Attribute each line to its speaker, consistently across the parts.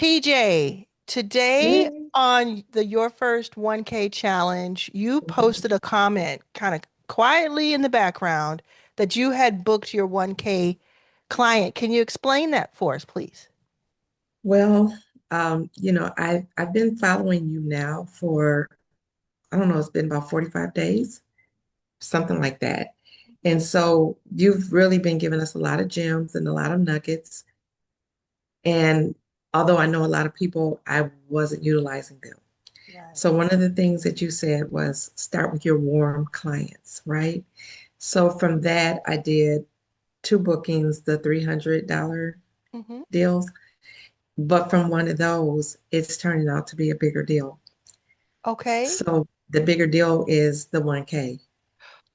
Speaker 1: PJ, today
Speaker 2: Yay.
Speaker 1: on the Your First 1K challenge, you
Speaker 2: Mhm.
Speaker 1: posted a comment kind of quietly in the background that you had booked your 1K client. Can you explain that for us, please?
Speaker 2: Well, I've been following you now for, I don't know, it's been about 45 days, something like that. And so you've really been giving us a lot of gems and a lot of nuggets. And although I know a lot of people, I wasn't utilizing them.
Speaker 1: Right.
Speaker 2: So one of the things that you said was start with your warm clients, right? So from that, I did two bookings, the $300
Speaker 1: Hmm.
Speaker 2: deals. But from one of those, it's turning out to be a bigger deal.
Speaker 1: Okay.
Speaker 2: So the bigger deal is the 1K.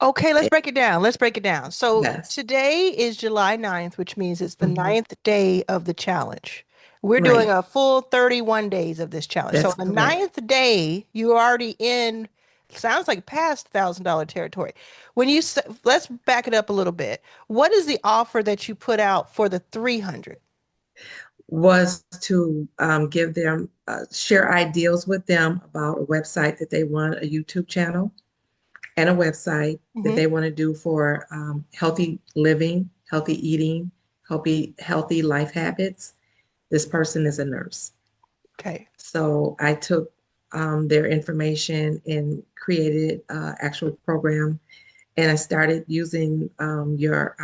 Speaker 1: Okay, let's
Speaker 2: Eh,
Speaker 1: break it down. Let's break it down. So
Speaker 2: Yes.
Speaker 1: today is July 9th, which means it's the
Speaker 2: Mhm.
Speaker 1: ninth day of the challenge. We're doing
Speaker 2: Right.
Speaker 1: a full 31 days of this challenge. So
Speaker 2: That's
Speaker 1: the
Speaker 2: correct.
Speaker 1: ninth day, you're already in, sounds like past $1,000 territory. Let's back it up a little bit. What is the offer that you put out for the 300?
Speaker 2: Was to give them, share ideals with them about a website that they want, a YouTube channel, and a website that
Speaker 1: Hmm.
Speaker 2: they want to do for healthy living, healthy eating, healthy life habits. This person is a nurse.
Speaker 1: Okay.
Speaker 2: So I took their information and created an actual program. And I started using your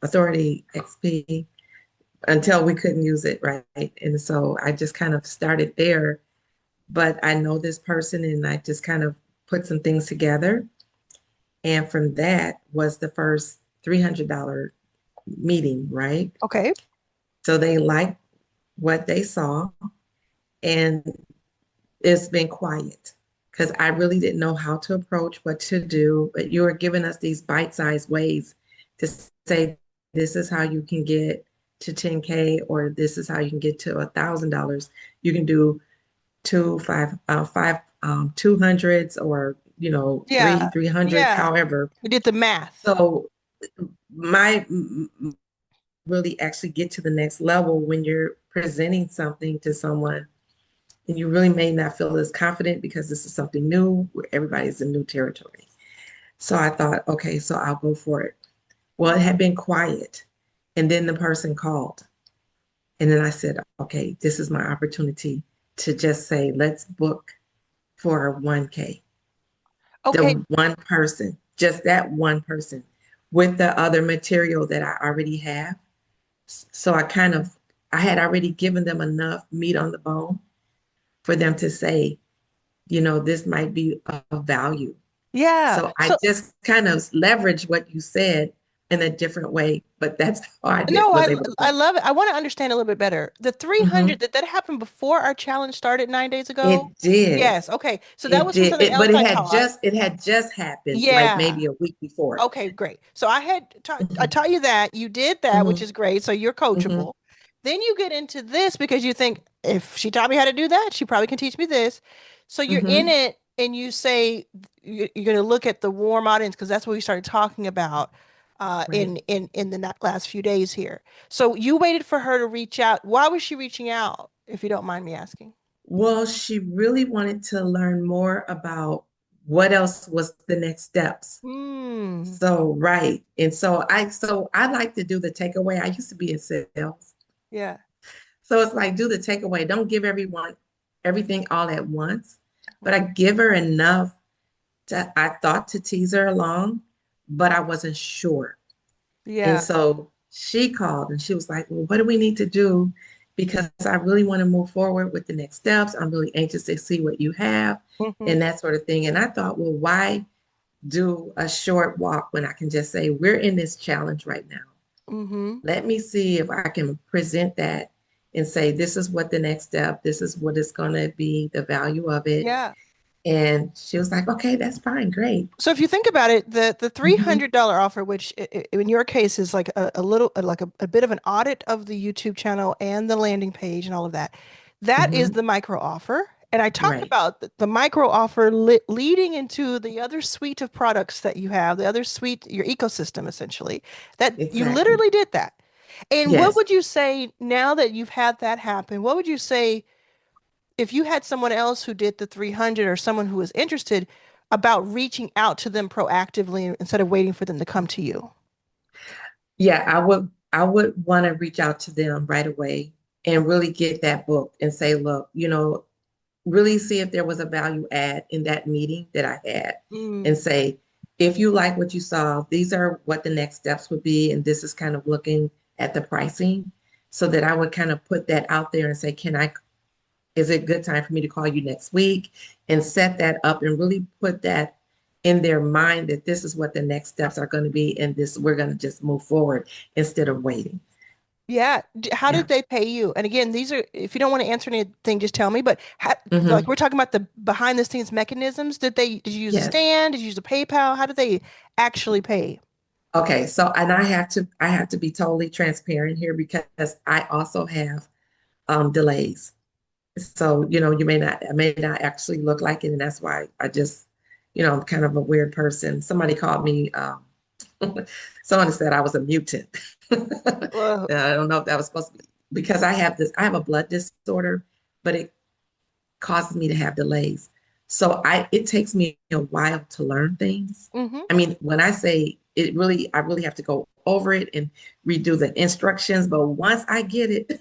Speaker 2: Authority XP until we couldn't use it, right? And so I just kind of started there. But I know this person and I just kind of put some things together. And from that was the first $300 meeting, right?
Speaker 1: Okay.
Speaker 2: So they liked what they saw. And it's been quiet because I really didn't know how to approach what to do. But you are giving us these bite-sized ways to say this is how you can get to 10K or this is how you can get to $1,000. You can do five 200s or
Speaker 1: Yeah.
Speaker 2: 300s,
Speaker 1: Yeah.
Speaker 2: however.
Speaker 1: We did the math.
Speaker 2: So my really actually get to the next level when you're presenting something to someone and you really may not feel as confident because this is something new where everybody's in new territory. So I thought, okay, so I'll go for it. Well, it had been quiet. And then the person called. And then I said, okay, this is my opportunity to just say, let's book for 1K.
Speaker 1: Okay.
Speaker 2: The one person, just that one person with the other material that I already have. So I had already given them enough meat on the bone for them to say, this might be of value.
Speaker 1: Yeah.
Speaker 2: So I
Speaker 1: So
Speaker 2: just kind of leveraged what you said in a different way, but that's how I
Speaker 1: no,
Speaker 2: was able to
Speaker 1: I
Speaker 2: book.
Speaker 1: love it. I want to understand a little bit better. The 300,
Speaker 2: Mhm.
Speaker 1: did that happen before our challenge started 9 days ago?
Speaker 2: It did.
Speaker 1: Yes. Okay. So that
Speaker 2: It
Speaker 1: was from
Speaker 2: did.
Speaker 1: something
Speaker 2: But
Speaker 1: else I taught.
Speaker 2: it had just happened like
Speaker 1: Yeah.
Speaker 2: maybe a week before.
Speaker 1: Okay, great. So I
Speaker 2: Mhm.
Speaker 1: taught you that. You did that, which
Speaker 2: Mhm.
Speaker 1: is great. So you're
Speaker 2: Mhm.
Speaker 1: coachable. Then you get into this because you think if she taught me how to do that, she probably can teach me this. So you're in
Speaker 2: Mhm.
Speaker 1: it and you say you're going to look at the warm audience because that's what we started talking about
Speaker 2: Right.
Speaker 1: in the last few days here. So you waited for her to reach out. Why was she reaching out, if you don't mind me asking?
Speaker 2: Well, she really wanted to learn more about what else was the next steps.
Speaker 1: Hmm.
Speaker 2: So, right. And so I like to do the takeaway. I used to be in sales.
Speaker 1: Yeah.
Speaker 2: So it's like do the takeaway. Don't give everyone everything all at once, but I
Speaker 1: Mhm.
Speaker 2: give her enough I thought to tease her along, but I wasn't sure. And
Speaker 1: Yeah.
Speaker 2: so she called and she was like, well, what do we need to do? Because I really want to move forward with the next steps. I'm really anxious to see what you have
Speaker 1: Hmm.
Speaker 2: and that sort of thing. And I thought, well, why do a short walk when I can just say, we're in this challenge right now?
Speaker 1: Hmm.
Speaker 2: Let me see if I can present that and say, this is what the next step, this is what it's going to be, the value of it.
Speaker 1: Yeah.
Speaker 2: And she was like, okay, that's fine, great.
Speaker 1: So if you think about it, the
Speaker 2: Hmm.
Speaker 1: $300 offer, which in your case is like a little like a bit of an audit of the YouTube channel and the landing page and all of that, that is
Speaker 2: Hmm.
Speaker 1: the micro offer. And I talked
Speaker 2: Right,
Speaker 1: about the micro offer leading into the other suite of products that you have, the other suite, your ecosystem essentially, that you
Speaker 2: exactly.
Speaker 1: literally did that. And what
Speaker 2: Yes.
Speaker 1: would you say now that you've had that happen? What would you say if you had someone else who did the 300 or someone who was interested about reaching out to them proactively instead of waiting for them to come to you?
Speaker 2: Yeah, I would want to reach out to them right away and really get that book and say, look, really see if there was a value add in that meeting that I had and
Speaker 1: Mm.
Speaker 2: say, if you like what you saw, these are what the next steps would be. And this is kind of looking at the pricing so that I would kind of put that out there and say, is it a good time for me to call you next week and set that up and really put that in their mind that this is what the next steps are going to be and this we're going to just move forward instead of waiting.
Speaker 1: Yeah. How
Speaker 2: Yeah.
Speaker 1: did they pay you? And again, these are, if you don't want to answer anything, just tell me. But like
Speaker 2: Hmm.
Speaker 1: we're talking about the behind the scenes mechanisms. Did you use a
Speaker 2: Yes.
Speaker 1: stand? Did you use a PayPal? How did they actually pay?
Speaker 2: Okay. So, and I have to be totally transparent here because I also have delays. So, I may not actually look like it. And that's why I'm kind of a weird person. Somebody called me, someone said I was a mutant. I
Speaker 1: Well,
Speaker 2: don't know if that was supposed to be because I have a blood disorder, but it causes me to have delays. So it takes me a while to learn things.
Speaker 1: hmm.
Speaker 2: I mean, when I say I really have to go over it and redo the instructions. But once I get it,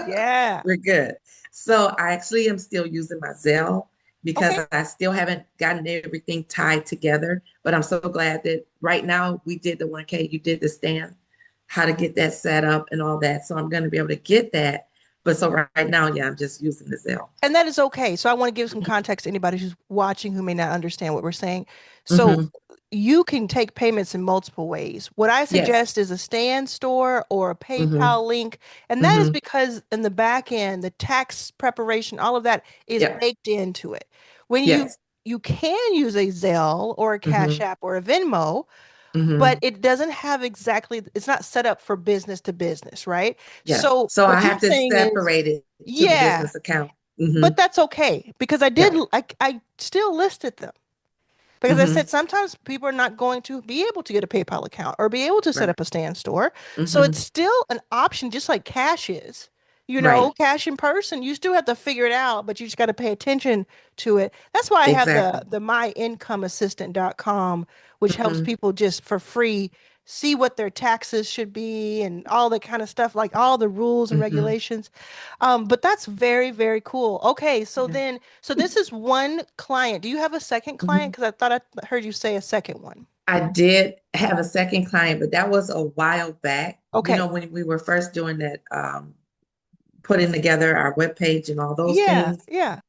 Speaker 1: Yeah.
Speaker 2: we're good. So I actually am still using my Zelle because
Speaker 1: Okay.
Speaker 2: I still haven't gotten everything tied together. But I'm so glad that right now we did the 1K, you did the stand, how to get that set up and all that. So I'm going to be able to get that. But so right now, yeah, I'm just using the Zelle.
Speaker 1: And that is okay. So I want to give some context to anybody who's watching who may not understand what we're saying. So
Speaker 2: Hmm.
Speaker 1: you can take payments in multiple ways. What I
Speaker 2: Yes.
Speaker 1: suggest is a stand store or a
Speaker 2: Hmm.
Speaker 1: PayPal link. And that is
Speaker 2: Hmm.
Speaker 1: because in the back end, the tax preparation, all of that is
Speaker 2: Yep.
Speaker 1: baked into it. When
Speaker 2: Yes.
Speaker 1: you can use a Zelle or a Cash
Speaker 2: Hmm.
Speaker 1: App or a Venmo, but
Speaker 2: Hmm.
Speaker 1: it doesn't have exactly, it's not set up for business to business, right?
Speaker 2: Yeah.
Speaker 1: So
Speaker 2: So I
Speaker 1: what you're
Speaker 2: have to
Speaker 1: saying is,
Speaker 2: separate it to the
Speaker 1: yeah,
Speaker 2: business account. Hmm.
Speaker 1: but that's okay because
Speaker 2: Yeah.
Speaker 1: I still listed them. Because I
Speaker 2: Hmm.
Speaker 1: said sometimes people are not going to be able to get a PayPal account or be able to set
Speaker 2: Right.
Speaker 1: up a stand store. So it's
Speaker 2: Hmm.
Speaker 1: still an option, just like cash is.
Speaker 2: Right.
Speaker 1: Cash in person, you still have to figure it out, but you just got to pay attention to it. That's why I have
Speaker 2: Exactly.
Speaker 1: the myincomeassistant.com, which helps
Speaker 2: Hmm.
Speaker 1: people just for free see what their taxes should be and all that kind of stuff, like all the rules and
Speaker 2: Hmm.
Speaker 1: regulations. But that's very, very cool. Okay,
Speaker 2: Yeah.
Speaker 1: so this is one client. Do you have a second client?
Speaker 2: Hmm.
Speaker 1: Because I thought I heard you say a second one.
Speaker 2: I did have a second client, but that was a while back.
Speaker 1: Okay.
Speaker 2: When we were first doing that, putting together our webpage and all those
Speaker 1: Yeah,
Speaker 2: things.
Speaker 1: yeah,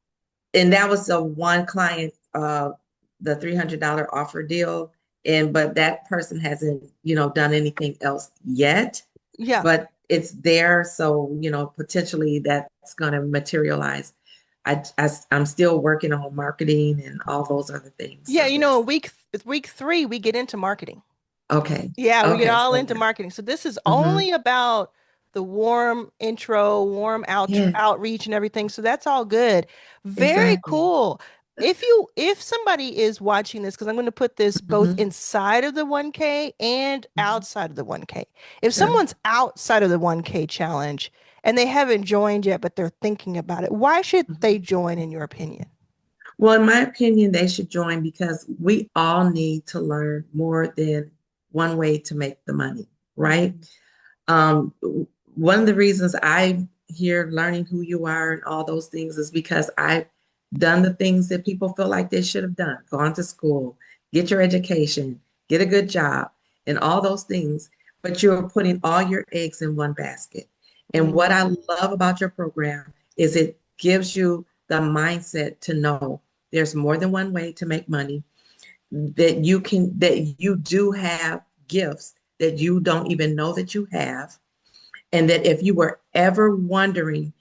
Speaker 2: And that was the one client, the $300 offer deal. But that person hasn't, done anything else yet,
Speaker 1: yeah.
Speaker 2: but it's there. So, potentially that's going to materialize. I'm still working on marketing and all those other things.
Speaker 1: Yeah,
Speaker 2: So yes.
Speaker 1: week three, we get into marketing.
Speaker 2: Okay.
Speaker 1: Yeah, we get
Speaker 2: Okay.
Speaker 1: all
Speaker 2: So
Speaker 1: into
Speaker 2: yeah.
Speaker 1: marketing. So this is
Speaker 2: Hmm.
Speaker 1: only about the warm intro, warm
Speaker 2: Yes,
Speaker 1: outreach and everything. So that's all good. Very
Speaker 2: exactly.
Speaker 1: cool. If somebody is watching this, because I'm going to put this both
Speaker 2: Hmm.
Speaker 1: inside of the 1K and
Speaker 2: Hmm.
Speaker 1: outside of the 1K. If
Speaker 2: Sure.
Speaker 1: someone's outside of the 1K challenge and they haven't joined yet, but they're thinking about it, why should
Speaker 2: Hmm.
Speaker 1: they join in your opinion?
Speaker 2: Well, in my opinion, they should join because we all need to learn more than one way to make the money, right?
Speaker 1: Mhm.
Speaker 2: Um, One of the reasons I'm here learning who you are and all those things is because I've done the things that people feel like they should have done, gone to school, get your education, get a good job, and all those things. But you're putting all your eggs in one basket. And what I
Speaker 1: Mm.
Speaker 2: love about your program is it gives you the mindset to know there's more than one way to make money, that you do have gifts that you don't even know that you have, and that if you were ever wondering,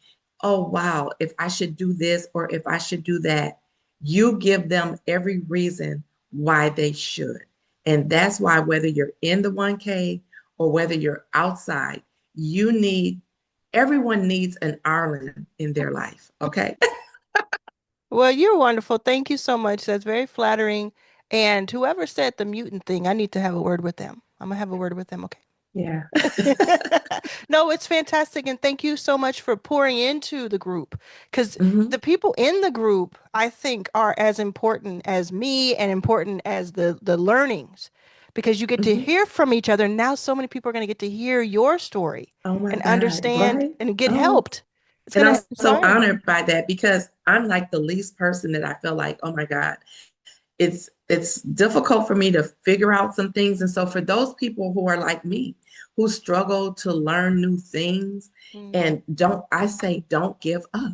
Speaker 2: oh, wow, if I should do this or if I should do that, you give them every reason why they should. And that's why, whether you're in the 1K or whether you're outside, everyone needs an Arlan in their life. Okay.
Speaker 1: Well, you're wonderful. Thank you so much. That's very flattering. And whoever said the mutant thing, I need to have a word with them. I'm gonna have a word with them. Okay.
Speaker 2: Yeah.
Speaker 1: No, it's fantastic. And thank you so much for pouring into the group because
Speaker 2: Hmm.
Speaker 1: the people in the group, I think, are as important as me and important as the learnings because you get to
Speaker 2: Hmm.
Speaker 1: hear from each other. Now, so many people are going to get to hear your story
Speaker 2: Oh my
Speaker 1: and
Speaker 2: God.
Speaker 1: understand
Speaker 2: Right.
Speaker 1: and get
Speaker 2: Oh,
Speaker 1: helped. It's
Speaker 2: and
Speaker 1: going
Speaker 2: I'm
Speaker 1: to
Speaker 2: so
Speaker 1: inspire them.
Speaker 2: honored by that because I'm like the least person that I feel like, oh my God, it's difficult for me to figure out some things. And so for those people who are like me, who struggle to learn new things,
Speaker 1: Mm,
Speaker 2: and don't I say don't give up.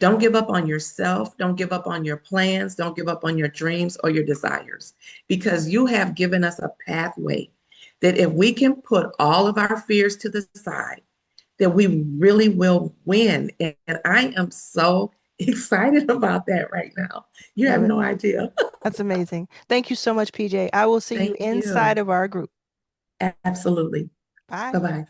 Speaker 2: Don't give up on yourself. Don't give up on your plans. Don't give up on your dreams or your desires because you have given us a pathway that if we can put all of our fears to the side, that we really will win. And I am so excited about that right now. You have
Speaker 1: love it.
Speaker 2: no idea.
Speaker 1: That's amazing. Thank you so much, PJ. I will see you
Speaker 2: Thank
Speaker 1: inside
Speaker 2: you.
Speaker 1: of our group.
Speaker 2: Absolutely. Bye
Speaker 1: Bye.
Speaker 2: bye.